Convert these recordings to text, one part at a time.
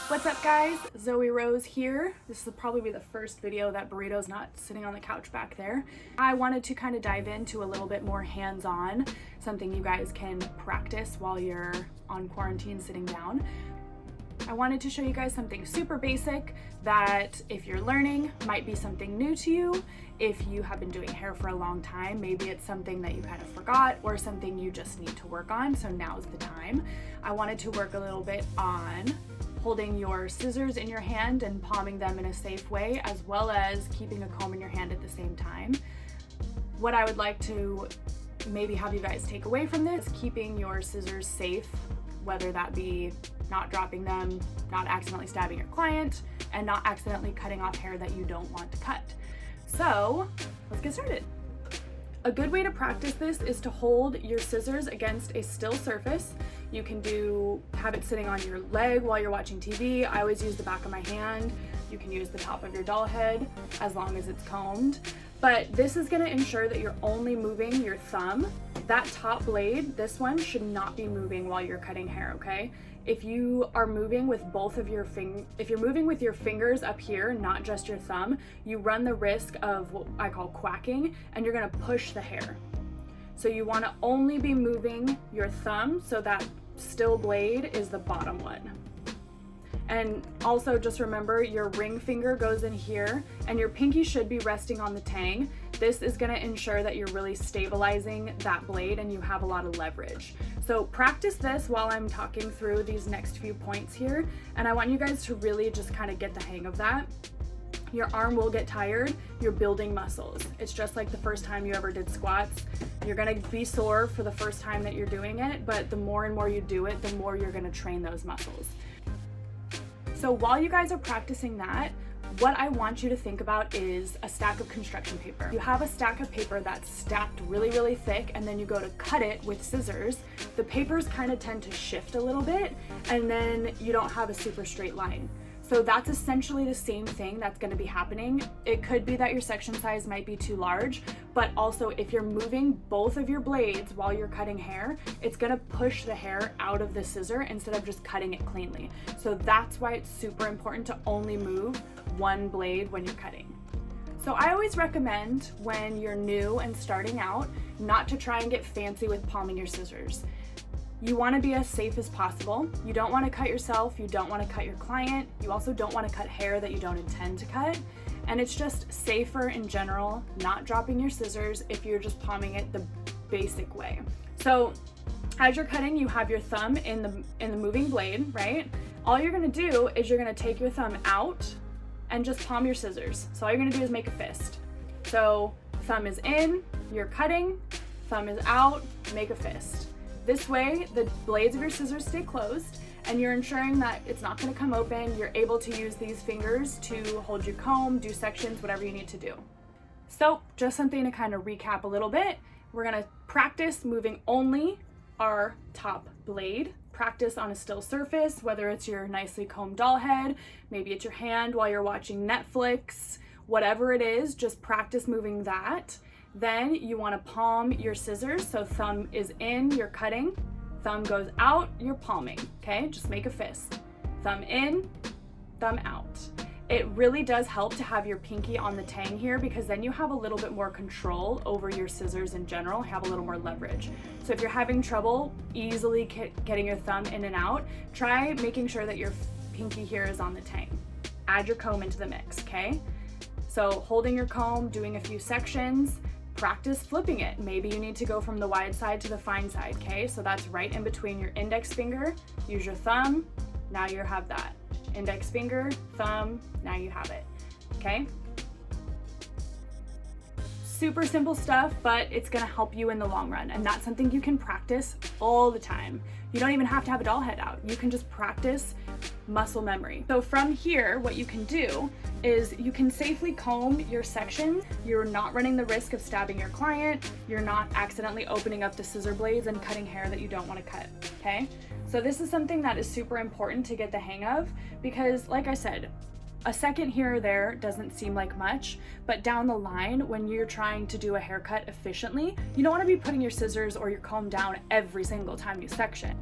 What's up guys, Zoe Rose here. This will probably be the first video that Burrito's not sitting on the couch back there. I wanted to kind of dive into a little bit more hands-on, something you guys can practice while you're on quarantine sitting down. I wanted to show you guys something super basic that if you're learning might be something new to you. If you have been doing hair for a long time, maybe it's something that you kind of forgot or something you just need to work on, so now's the time. I wanted to work a little bit on holding your scissors in your hand and palming them in a safe way, as well as keeping a comb in your hand at the same time. What I would like to maybe have you guys take away from this is keeping your scissors safe, whether that be not dropping them, not accidentally stabbing your client, and not accidentally cutting off hair that you don't want to cut. So let's get started. A good way to practice this is to hold your scissors against a still surface. You can have it sitting on your leg while you're watching TV. I always use the back of my hand. You can use the top of your doll head as long as it's combed. But this is gonna ensure that you're only moving your thumb. That top blade, this one, should not be moving while you're cutting hair, okay? If you are moving with both of your if you're moving with your fingers up here, not just your thumb, you run the risk of what I call quacking, and you're gonna push the hair. So you wanna only be moving your thumb so that still blade is the bottom one. And also just remember your ring finger goes in here and your pinky should be resting on the tang. This is gonna ensure that you're really stabilizing that blade and you have a lot of leverage. So practice this while I'm talking through these next few points here. And I want you guys to really just kind of get the hang of that. Your arm will get tired, you're building muscles. It's just like the first time you ever did squats. You're gonna be sore for the first time that you're doing it, but the more and more you do it, the more you're gonna train those muscles. So while you guys are practicing that, what I want you to think about is a stack of construction paper. You have a stack of paper that's stacked really, really thick, and then you go to cut it with scissors. The papers kind of tend to shift a little bit, and then you don't have a super straight line. So that's essentially the same thing that's going to be happening. It could be that your section size might be too large, but also if you're moving both of your blades while you're cutting hair, it's going to push the hair out of the scissor instead of just cutting it cleanly. So that's why it's super important to only move one blade when you're cutting. So I always recommend when you're new and starting out, not to try and get fancy with palming your scissors. You want to be as safe as possible. You don't want to cut yourself, you don't want to cut your client, you also don't want to cut hair that you don't intend to cut, and it's just safer in general not dropping your scissors if you're just palming it the basic way. So as you're cutting, you have your thumb in the moving blade, right? All you're going to do is you're going to take your thumb out and just palm your scissors. So all you're going to do is make a fist. So thumb is in, you're cutting, thumb is out, make a fist. This way, the blades of your scissors stay closed and you're ensuring that it's not going to come open. You're able to use these fingers to hold your comb, do sections, whatever you need to do. So just something to kind of recap a little bit. We're going to practice moving only our top blade. Practice on a still surface, whether it's your nicely combed doll head, maybe it's your hand while you're watching Netflix, whatever it is, just practice moving that. Then you want to palm your scissors. So thumb is in, you're cutting. Thumb goes out, you're palming. Okay, just make a fist. Thumb in, thumb out. It really does help to have your pinky on the tang here because then you have a little bit more control over your scissors in general, have a little more leverage. So if you're having trouble easily getting your thumb in and out, try making sure that your pinky here is on the tang. Add your comb into the mix, okay? So holding your comb, doing a few sections, practice flipping it. Maybe you need to go from the wide side to the fine side, okay? So that's right in between your index finger. Use your thumb, now you have that. Index finger, thumb, now you have it, okay? Super simple stuff, but it's gonna help you in the long run, and that's something you can practice all the time. You don't even have to have a doll head out. You can just practice muscle memory. So from here, what you can do is you can safely comb your section. You're not running the risk of stabbing your client. You're not accidentally opening up the scissor blades and cutting hair that you don't want to cut, okay? So this is something that is super important to get the hang of because, like I said, a second here or there doesn't seem like much, but down the line, when you're trying to do a haircut efficiently, you don't want to be putting your scissors or your comb down every single time you section.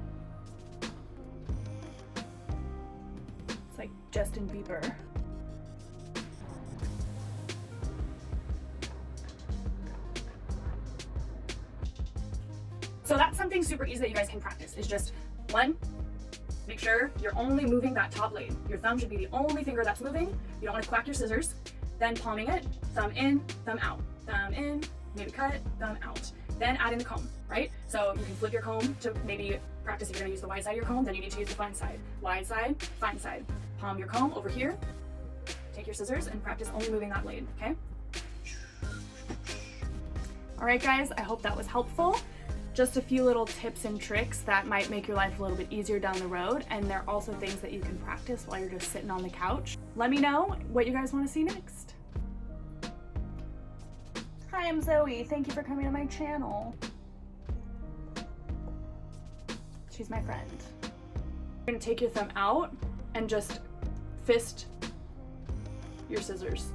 So like Justin Bieber. So that's something super easy that you guys can practice, is just one, make sure you're only moving that top blade. Your thumb should be the only finger that's moving. You don't want to quack your scissors. Then palming it, thumb in, thumb out. Thumb in, maybe cut, thumb out. Then add in the comb, right? So you can flip your comb to maybe practice if you're gonna use the wide side of your comb, then you need to use the fine side. Wide side, fine side. Palm your comb over here. Take your scissors and practice only moving that blade, okay? All right, guys, I hope that was helpful. Just a few little tips and tricks that might make your life a little bit easier down the road, and they're also things that you can practice while you're just sitting on the couch. Let me know what you guys want to see next. Hi, I'm Zoe. Thank you for coming to my channel. She's my friend. You're gonna take your thumb out and just fist your scissors.